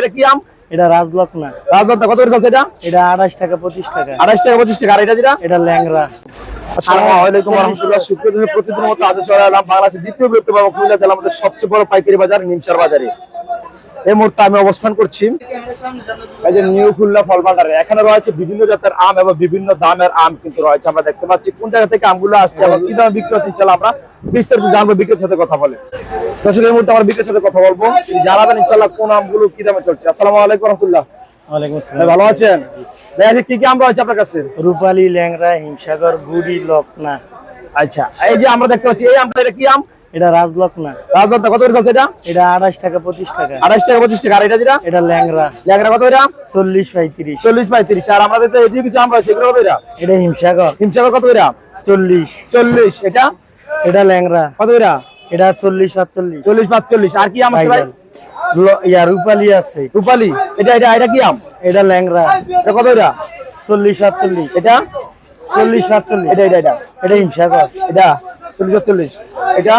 এটা কি আম? এটা রাজলক্ষ্মণ। রাজলক্ষ্মণ কত করে চলছে এটা? এটা 28 টাকা 25 টাকা। 28 টাকা 25 টাকা। আর এটা যেটা? এটা ল্যাংড়া। আসসালামু আলাইকুম ওয়া রাহমাতুল্লাহ। শুক্রবার প্রতিদিনের মতো আজ চলে এলাম বাংলাদেশের দ্বিতীয় বৃহত্তম খুলনা জেলার মধ্যে সবচেয়ে বড় পাইকারি বাজার নিমসার বাজারে। এই মুহূর্তে আমি অবস্থান করছি এই যে নিউ খুলনা ফল ভান্ডারে। এখানে রয়েছে বিভিন্ন জাতের আম এবং বিভিন্ন দামের আম কিন্তু রয়েছে। আমরা দেখতে পাচ্ছি কোন জায়গা থেকে আমগুলো আসছে এবং কি দামে বিক্রি হচ্ছে ইনশাআল্লাহ আমরা বিস্তারিত জানবো বিক্রেতার সাথে কথা বলে। দর্শক এই মুহূর্তে আমরা বিক্রেতার সাথে কথা বলবো, জানাবেন ইনশাআল্লাহ কোন আমগুলো কি দামে চলছে। আসসালামু আলাইকুম ওয়া রাহমাতুল্লাহ। ওয়ালাইকুম আসসালাম। ভালো আছেন? দেখি কি কি আম রয়েছে আপনার কাছে? রূপালী, ল্যাংড়া, হিমসাগর, গুড়ি, লকনা। আচ্ছা, এই যে আমরা দেখতে পাচ্ছি এই আমটা, এটা কি আম? এটা রাজলক্ষ্মণ। রাজলক্ষ্মণ কত করে চলছে এটা? এটা 28 টাকা 25 টাকা। 28 টাকা 25 টাকা। আর এটা যেটা? এটা ল্যাংড়া। ল্যাংড়া কত এটা? 40 35। 40 35। আর আমাদের তো এদিকে কিছু আম রয়েছে, এগুলো কত এটা? এটা হিমসাগর। হিমসাগর কত এটা? 40। 40। এটা? এটা ল্যাংড়া। কত এটা? এটা 40 47। 40 45। আর কি আম আছে ভাই? রূপালী আছে। রূপালী। এটা এটা এটা কি আম? এটা ল্যাংড়া। এটা কত এটা? 40 47। এটা? 40 47। এটা এটা এটা? এটা হিমসাগর। এটা 40 40। এটা?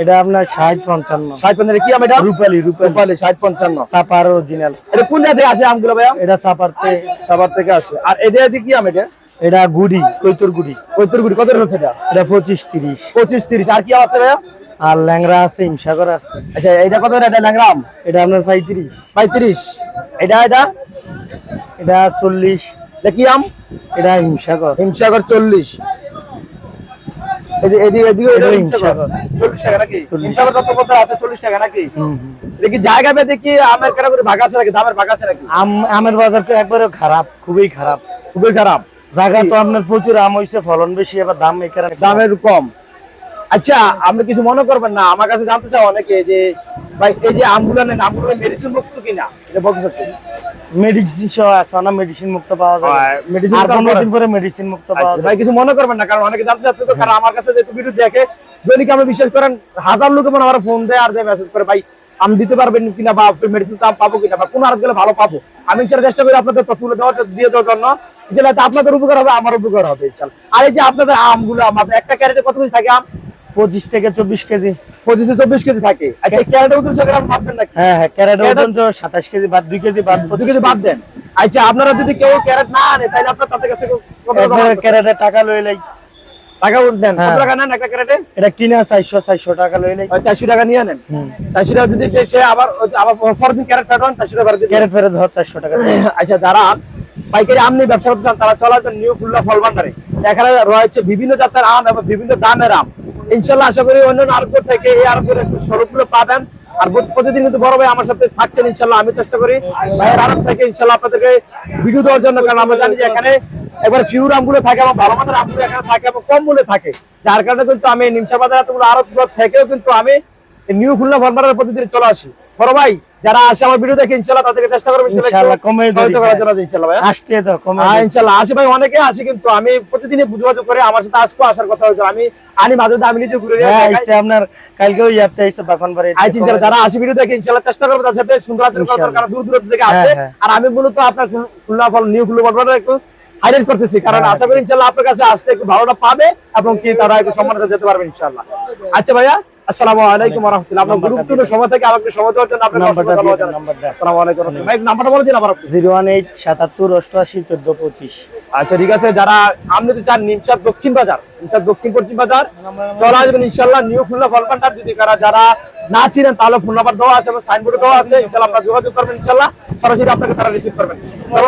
এটা আপনার 60 55। 60 55। কি আম এটা? রূপালী। রূপালী 60 55। চাপার অরিজিনাল। এটা কোন জায়গা থেকে আসে আমগুলো ভাইয়া? এটা চাপারতে। সাভার থেকে আসে। আর এটা কি আম এটা? এটা গুড়ি, কৈতর গুড়ি। কৈতর গুড়ি কত হচ্ছে এটা? এটা 25 30। 25 30। আর কি আম আছে ভাইয়া? আর ল্যাংড়া আছে, হিমসাগর আছে। আচ্ছা, এটা কত এটা? ল্যাংড়া আম এটা আপনার 35। 35। এটা এটা? এটা 40। এটা কি আম? এটা হিমসাগর। হিমসাগর 40। এদিকে এটা হিমসাগর। 40 টাকা নাকি? হিমসাগর কত কত আছে? 40 টাকা নাকি? এটা কি জায়গা ভেদে কি আমের ক্যাটাগরি ভাগ আছে নাকি, দামের ভাগ আছে নাকি? আমের বাজার তো একবারে খারাপ, খুবই খারাপ। খুবই খারাপ। জায়গা তো আপনার প্রচুর আম হইছে, ফলন বেশি, আবার দাম এই কারণে দামের কম। আচ্ছা, আপনি কিছু মনে করবেন না, আমার কাছে জানতে চাও অনেকে যে ভাই এই যে আমগুলো নেন, আমগুলো মেডিসিন মুক্ত কিনা, এটা বলতে চাচ্ছি। মেডিসিন সহ আছে না, মেডিসিন মুক্ত পাওয়া যায়। মেডিসিন আর 15 দিন পরে মেডিসিন মুক্ত পাওয়া যায়। ভাই কিছু মনে করবেন না, কারণ অনেকে জানতে চাচ্ছে তো, কারণ আমার কাছে যে ভিডিও দেখে দৈনিক আমি বিশ্বাস করেন হাজার লোকে মনে আমার ফোন দেয় আর দেয় মেসেজ করে, ভাই আমি দিতে পারবেন কিনা বা মেডিসিন দাম পাবো কিনা বা কোন আর গেলে ভালো পাবো। আমি সেটা চেষ্টা করি আপনাদের তুলে দেওয়ার দিয়ে দেওয়ার জন্য, যেটা আপনাদের উপকার হবে আমার উপকার হবে ইনশাআল্লাহ। আর এই যে আপনাদের আমগুলো, আমাদের একটা ক্যারেটে কত কেজি থাকে আম? 25 থেকে 24 কেজি। 25 থেকে 24 কেজি থাকে। আচ্ছা, ক্যারেটে ওজন গ্রাম মাপবেন নাকি? হ্যাঁ হ্যাঁ, ক্যারেট ওজন তো 27 কেজি বাদ 2 কেজি বাদ 2 কেজি বাদ দেন। আচ্ছা, আপনারা যদি কেউ ক্যারেট না আনে তাহলে আপনার তাদের কাছে ক্যারেটে টাকা লই লাই। টাকা দেন। কত টাকা নেন একটা ক্যারেটে? এটা কিনা 400 টাকা লই লাই। 400 টাকা নিয়ে নেন। 400 টাকা যদি সে আবার ফরদিন ক্যারেট ফেরত 400 টাকা ফেরত ক্যারেট ফেরত ধর 400 টাকা। আচ্ছা, যারা পাইকারি আম নিয়ে ব্যবসা করতে চান তারা চলে আসবেন নিউ খুলনা ফল ভান্ডারে। এখানে রয়েছে বিভিন্ন জাতের আম এবং বিভিন্ন দামের আম। ইনশাআল্লাহ আশা করি অন্যান্য আরব থেকে এই আরবের একটু স্বরূপগুলো পাবেন। আর প্রতিদিন কিন্তু বড় ভাই আমার সাথে থাকছেন ইনশাআল্লাহ। আমি চেষ্টা করি ভাইয়ের আরব থেকে ইনশাআল্লাহ আপনাদেরকে ভিডিও দেওয়ার জন্য, কারণ আমরা জানি যে এখানে একবার ফিউর আমগুলো থাকে এবং ভালো মানের আমগুলো এখানে থাকে এবং কম মূল্যে থাকে, যার কারণে কিন্তু আমি নিমসা বাজার এতগুলো আরব থেকেও কিন্তু আমি নিউ খুলনা ফল ভান্ডারে প্রতিদিন চলে আসি। বড় ভাই যারা আসে আমার ভিডিও দেখে ইনশাআল্লাহ তাদেরকে চেষ্টা করবেন ইনশাআল্লাহ কমে দেওয়ার ইনশাআল্লাহ ভাই আসতে দাও কমে। হ্যাঁ ইনশাআল্লাহ আসে ভাই, অনেকে আসে কিন্তু আমি প্রতিদিনই যোগাযোগ করে আমার সাথে আজকে আসার কথা হয়েছে। আমি আনি মাঝে আমি নিজে ঘুরে আইছে আপনার কালকেও ইয়াতে আইছে বাখন বাড়ি আইছি ইনশাআল্লাহ। যারা আসে ভিডিও দেখে ইনশাআল্লাহ চেষ্টা করব তার সাথে সুন্দর আচরণ করার, কারণ দূর দূর থেকে আসে। আর আমি মূলত আপনার খুলনা ফল নিউ খুলনা ফল একটু হাইলাইট করতেছি, কারণ আশা করি ইনশাআল্লাহ আপনার কাছে আসলে একটু ভালোটা পাবে এবং কি তারা একটু সম্মানিত যেতে পারবে ইনশাআল্লাহ। আচ্ছা ভাইয়া, আসসালামু আলাইকুম ওয়া রাহমাতুল্লাহ। আপনার গুরুত্বপূর্ণ সময় থেকে আমাকে সময় দেওয়ার জন্য আপনাকে নাম্বারটা আসসালামু আলাইকুম। ভাই নাম্বারটা বলে দিন আবার। 018 77 88 14 25। আচ্ছা ঠিক আছে, যারা আম নিতে চান নিমসার দক্ষিণ বাজার, নিমসার দক্ষিণ পশ্চিম বাজার চলে আসবেন ইনশাআল্লাহ নিউ খুলনা ফল ভান্ডার। যদি যারা না চিনেন তাহলে ফোন নাম্বার দেওয়া আছে এবং সাইনবোর্ডে দেওয়া আছে, ইনশাআল্লাহ আপনারা যোগাযোগ করবেন, ইনশাআল্লাহ সরাসরি আপনাকে তারা রিসিভ করবেন।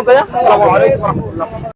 ভাইয়া, আসসালামু আলাইকুম ওয়া রাহমাতুল্লাহ।